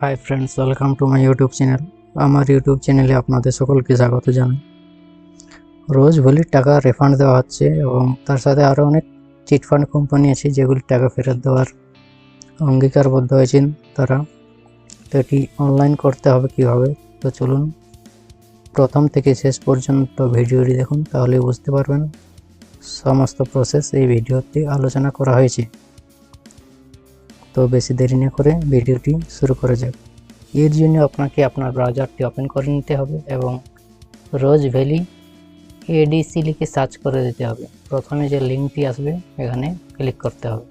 Hi friends, welcome to my YouTube channel. আমার YouTube চ্যানেলে আপনাদের সকলকে স্বাগত জানাই। রোজ ভ্যালির টাকা রিফান্ড দেওয়া হচ্ছে এবং তার সাথে আরও অনেক চিটফান্ড কোম্পানি আছে যেগুলি টাকা ফেরত দেওয়ার অঙ্গীকারবদ্ধ হয়েছেন তারা। তো এটি অনলাইন করতে হবে কীভাবে, তো চলুন প্রথম থেকে শেষ পর্যন্ত ভিডিওটি দেখুন, তাহলে বুঝতে পারবেন। সমস্ত প্রসেস এই ভিডিওতে আলোচনা করা হয়েছে। তো বেশি দেরি না করে ভিডিওটি শুরু করা যাক। এর জন্য আপনাকে আপনার ব্রাউজারটি ওপেন করে নিতে হবে এবং রোজ ভ্যালি এডিসি লিখে সার্চ করে দিতে হবে। প্রথমে যে লিঙ্কটি আসবে এখানে ক্লিক করতে হবে।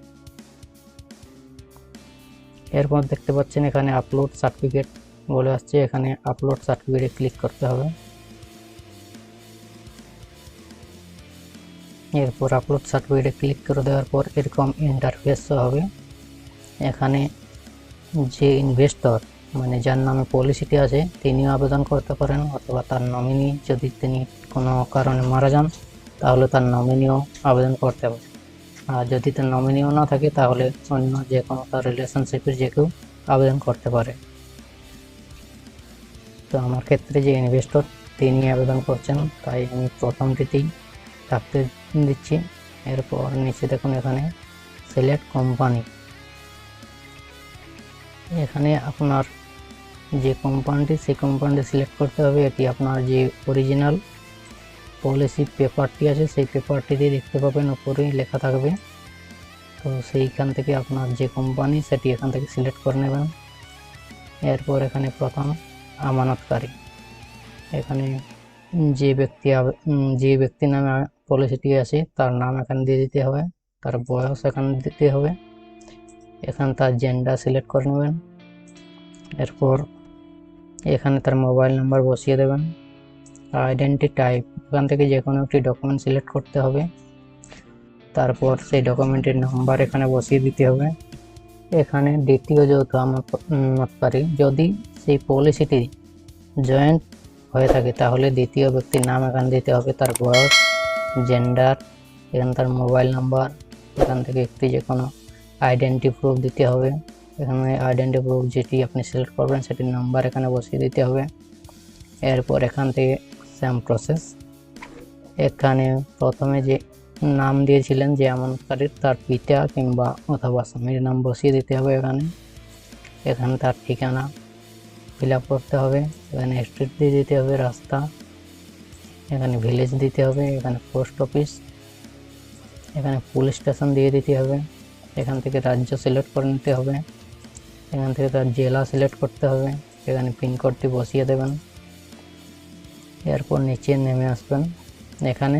এরপর দেখতে পাচ্ছেন এখানে আপলোড সার্টিফিকেট বলে আসছে, এখানে আপলোড সার্টিফিকেটে ক্লিক করতে হবে। এরপর আপলোড সার্টিফিকেটে ক্লিক করে দেওয়ার পর এরকম ইন্টারফেস হবে। এখানে যে ইনভেস্টর মানে যার নামে পলিসিটি আছে তিনিও আবেদন করতে পারেন, অথবা তার নমিনি যদি তিনি কোনো কারণে মারা যান তাহলে তার নমিনিও আবেদন করতে পারে। আর যদি তার নমিনিও না থাকে তাহলে অন্য যে কোনো তার রিলেশনশিপের যে কেউ আবেদন করতে পারে। তো আমার ক্ষেত্রে যে ইনভেস্টর তিনি আবেদন করছেন, তাই আমি প্রথমটিতেই থাকতে দিচ্ছি। এরপর নিচে দেখুন এখানে সিলেক্ট কোম্পানি, এখানে আপনার যে কোম্পানিটি সেই কোম্পানিটি সিলেক্ট করতে হবে। এটি আপনার যে অরিজিনাল পলিসি পেপারটি আছে সেই পেপারটিতে দেখতে পাবেন উপরেই লেখা থাকবে। তো সেইখান থেকে আপনার যে কোম্পানি সেটি এখান থেকে সিলেক্ট করে নেবেন। এরপর এখানে প্রথম আমানতকারী, এখানে যে ব্যক্তি নামে পলিসিটি আছে তার নাম এখানে দিয়ে দিতে হবে, তার বয়স এখানে দিতে হবে, এখানে তার জেন্ডার সিলেক্ট করে নেবেন। এরপর এখানে তার মোবাইল নাম্বার বসিয়ে দেবেন। আইডেন্টি টাইপ, এখান থেকে যে কোনো একটি ডকুমেন্ট সিলেক্ট করতে হবে। তারপর সেই ডকুমেন্টের নাম্বার এখানে বসিয়ে দিতে হবে। এখানে দ্বিতীয় যৌথ আমানতকারী, যদি সেই পলিসিটি জয়েন্ট হয়ে থাকে তাহলে দ্বিতীয় ব্যক্তির নাম এখানে দিতে হবে, তার বয়স, জেন্ডার, এখানে তার মোবাইল নাম্বার, এখান থেকে একটি যে কোনো আইডেন্টি প্রুফ দিতে হবে। এখানে আইডেন্টি প্রুফ যেটি আপনি সিলেক্ট করবেন সেটির নাম্বার এখানে বসিয়ে দিতে হবে। এরপর এখান থেকে সেম প্রসেস, এখানে প্রথমে যে নাম দিয়েছিলেন যে আমানতকারীর তার পিতা কিংবা অথবা স্বামীর নাম বসিয়ে দিতে হবে। এখানে তার ঠিকানা ফিল আপ করতে হবে, এখানে স্ট্রিট দিয়ে দিতে হবে, রাস্তা, এখানে ভিলেজ দিতে হবে, এখানে পোস্ট অফিস, এখানে পুলিশ স্টেশন দিয়ে দিতে হবে। এখান থেকে রাজ্য সিলেক্ট করে নিতে হবে, এখান থেকে তার জেলা সিলেক্ট করতে হবে, এখানে পিনকোডটি বসিয়ে দেবেন। এরপর নিচে নেমে আসবেন, এখানে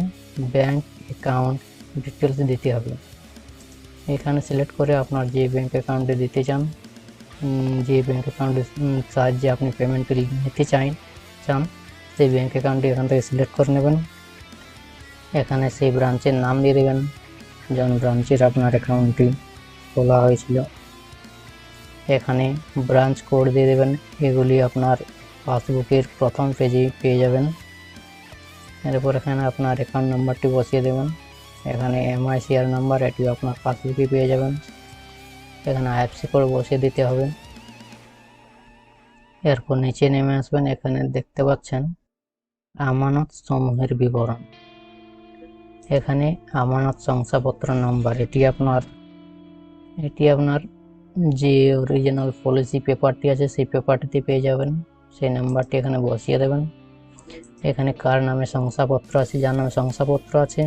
ব্যাংক অ্যাকাউন্ট ডিটেলস দিতে হবে। এখানে সিলেক্ট করে আপনার যে ব্যাংক অ্যাকাউন্টে দিতে চান, যে ব্যাংক অ্যাকাউন্টের সাহায্যে আপনি পেমেন্টটি নিতে চান সেই ব্যাংক অ্যাকাউন্টটি এখান থেকে সিলেক্ট করে নেবেন। এখানে সেই ব্রাঞ্চের নাম দিয়ে দেবেন, যেমন ব্রাঞ্চের আপনার অ্যাকাউন্টটি খোলা হয়েছিল। এখানে ব্রাঞ্চ কোড দিয়ে দেবেন, এগুলি আপনার পাসবুকের প্রথম পেজেই পেয়ে যাবেন। এরপর এখানে আপনার অ্যাকাউন্ট নাম্বারটি বসিয়ে দেবেন, এখানে MICR নাম্বার, এটিও আপনার পাসবুকে পেয়ে যাবেন। এখানে IFSC কোড বসিয়ে দিতে হবে। এরপর নিচে নেমে আসবেন, এখানে দেখতে পাচ্ছেন আমানত সমূহের বিবরণ, এখানে আমানত শংসাপত্র নাম্বার, এটি আপনার যে অরিজিনাল পলিসি পেপারটি আছে সেই পেপারটিতে পেয়ে যাবেন, সেই নাম্বারটি এখানে বসিয়ে দেবেন। এখানে কার নামে শংসাপত্র আছে, যার নামে শংসাপত্র আছে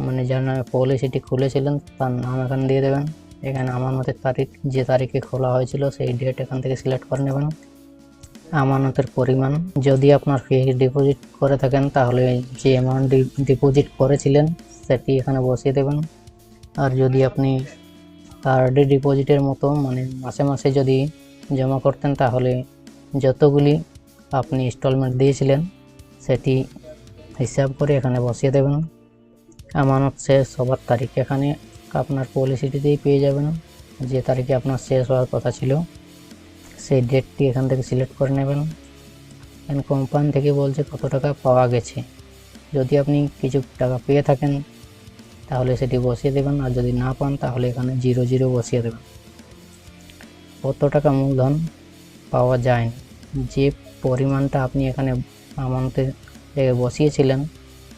মানে যার নামে পলিসিটি খুলেছিলেন তার নাম এখানে দিয়ে দেবেন। এখানে আমানতের তারিখ, যে তারিখে খোলা হয়েছিল সেই ডেট এখান থেকে সিলেক্ট করে নেবেন। আমানতের পরিমাণ, যদি আপনার ফিক্সড ডিপোজিট করে থাকেন তাহলে যে অ্যামাউন্ট ডিপোজিট করেছিলেন সেটি এখানে বসিয়ে দেবেন। আর যদি আপনি আরডি ডিপোজিটের মতো মানে মাসে মাসে যদি জমা করতেন তাহলে যতগুলি আপনি ইনস্টলমেন্ট দিয়েছিলেন সেটি হিসাব করে এখানে বসিয়ে দেবেন। আমানত শেষ হবার তারিখ, এখানে আপনার পলিসিটিতেই পেয়ে যাবেন যে তারিখে আপনার শেষ হওয়ার কথা ছিল সেই ডেটটি এখান থেকে সিলেক্ট করে নেবেন। এখানে কোম্পানি থেকে বলছে কত টাকা পাওয়া গেছে, যদি আপনি কিছু টাকা পেয়ে থাকেন তাহলে সেটি বসিয়ে দেবেন, আর যদি না পান তাহলে এখানে 00 বসিয়ে দেবেন। কত টাকা মূলধন পাওয়া যায়নি। যে পরিমাণটা আপনি এখানে অ্যামাউন্টে বসিয়েছিলেন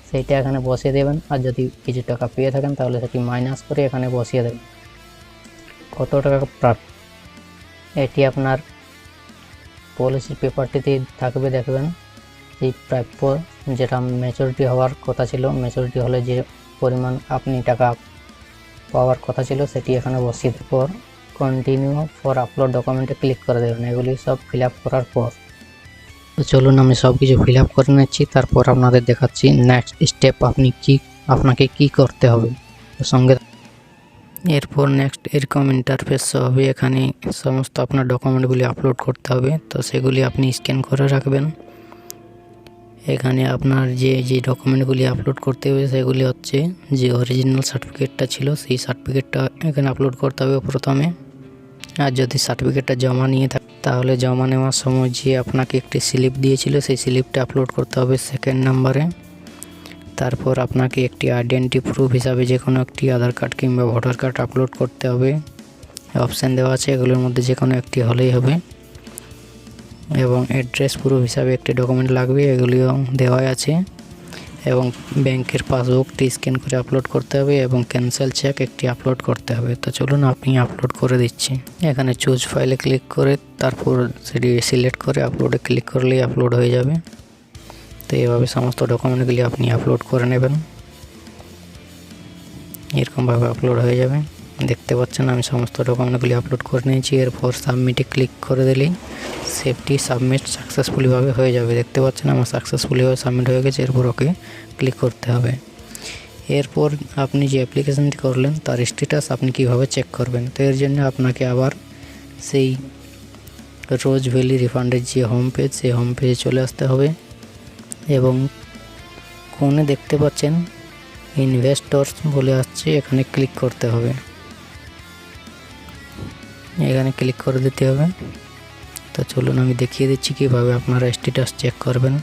সেইটা এখানে বসিয়ে দেবেন, আর যদি কিছু টাকা পেয়ে থাকেন তাহলে সেটি মাইনাস করে এখানে বসিয়ে দেবেন। কত টাকা প্রাপ্য এটি আপনার পলিসির পেপারটিতে থাকবে, দেখবেন এই প্রাপ্য যেটা ম্যাচুরিটি হওয়ার কথা ছিল, ম্যাচুরিটি হলে যে পরিমাণ আপনি টাকা পাওয়ার কথা ছিল সেটি এখানে বসিয়ে দেওয়ার পর কন্টিনিউ ফর আপলোড ডকুমেন্টে ক্লিক করে দেবেন। এগুলি সব ফিল আপ করার পর, তো চলুন আমি সব কিছু ফিল আপ করে নিচ্ছি, তারপর আপনাদের দেখাচ্ছি নেক্সট স্টেপ আপনাকে কি করতে হবে সঙ্গে। এরপর নেক্সট এরকম ইন্টারফেস হবে, এখানে সমস্ত আপনার ডকুমেন্টগুলি আপলোড করতে হবে, তো সেগুলি আপনি স্ক্যান করে রাখবেন। এখানে আপনার যে ডকুমেন্টগুলি আপলোড করতে হবে সেগুলি হচ্ছে যে অরিজিনাল সার্টিফিকেটটা ছিল সেই সার্টিফিকেটটা এখানে আপলোড করতে হবে প্রথমে। আর যদি সার্টিফিকেটটা জমা নিয়ে থাকে তাহলে জমা নেওয়ার সময় যে আপনাকে একটি স্লিপ দিয়েছিল সেই স্লিপটা আপলোড করতে হবে সেকেন্ড নাম্বারে। তারপর আপনাকে একটি আইডেন্টি প্রুফ হিসাবে যে কোনো একটি আধার কার্ড কিংবা ভোটার কার্ড আপলোড করতে হবে। অপশান দেওয়া আছে, এগুলোর মধ্যে যে কোনো একটি হলেই হবে। এবং অ্যাড্রেস প্রুফ হিসাবে একটি ডকুমেন্ট লাগবে, এগুলিও দেওয়া আছে। এবং ব্যাংকের পাসবুকটি স্ক্যান করে আপলোড করতে হবে এবং ক্যান্সেল চেক একটি আপলোড করতে হবে। তো চলুন আপনি আপলোড করে দিচ্ছি। এখানে চুজ ফাইলে ক্লিক করে তারপর সেটি সিলেক্ট করে আপলোডে ক্লিক করলেই আপলোড হয়ে যাবে। তো এইভাবে সমস্ত ডকুমেন্টগুলি আপনি আপলোড করে নেবেন, এরকমভাবে আপলোড হয়ে যাবে। দেখতে পাচ্ছেন আমি সমস্ত ডকুমেন্টগুলি আপলোড করে নিয়েছি। এরপর সাবমিটে ক্লিক করে দিলেই সেফটি সাবমিট সাকসেসফুলিভাবে হয়ে যাবে। দেখতে পাচ্ছেন আমার সাকসেসফুলিভাবে সাবমিট হয়ে গেছে। এরপর ওকে ক্লিক করতে হবে। এরপর আপনি যে অ্যাপ্লিকেশনটি করলেন তার স্ট্যাটাস আপনি কিভাবে চেক করবেন, তো এর জন্য আপনাকে আবার সেই রোজ ভ্যালি রিফান্ডের যে হোম পেজ সেই হোম পেজে চলে আসতে হবে এবং কোণে দেখতে পাচ্ছেন ইনভেস্টর্স বলে আসছে, এখানে ক্লিক করতে হবে। এখানে ক্লিক করে দিতে হবে। তো চলুন আমি দেখিয়ে দিচ্ছি কীভাবে আপনারা স্ট্যাটাস চেক করবেন।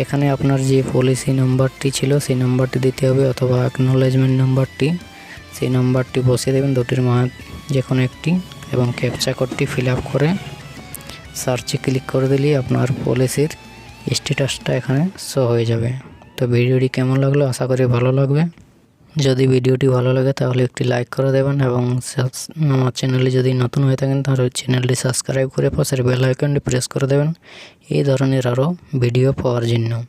এখানে আপনার যে পলিসি নাম্বারটি ছিল সেই নাম্বারটি দিতে হবে, অথবা অ্যাকনোলেজমেন্ট নাম্বারটি, সেই নাম্বারটি বসিয়ে দেবেন দুটির মধ্যে যে কোনো একটি, এবং ক্যাপচা কোডটি ফিল আপ করে সার্চে ক্লিক করে দিলেই আপনার পলিসির স্ট্যাটাসটা এখানে শো হয়ে যাবে। তো ভিডিওটি কেমন লাগলো, আশা করি ভালো লাগবে। যদি ভিডিওটি ভালো লাগে তাহলে একটি লাইক করে দেবেন এবং আমার চ্যানেলে যদি নতুন হয়ে থাকেন তাহলে চ্যানেলটি সাবস্ক্রাইব করে পাশের বেল আইকনটি প্রেস করে দেবেন এই ধরনের আরও ভিডিও পাওয়ার জন্য।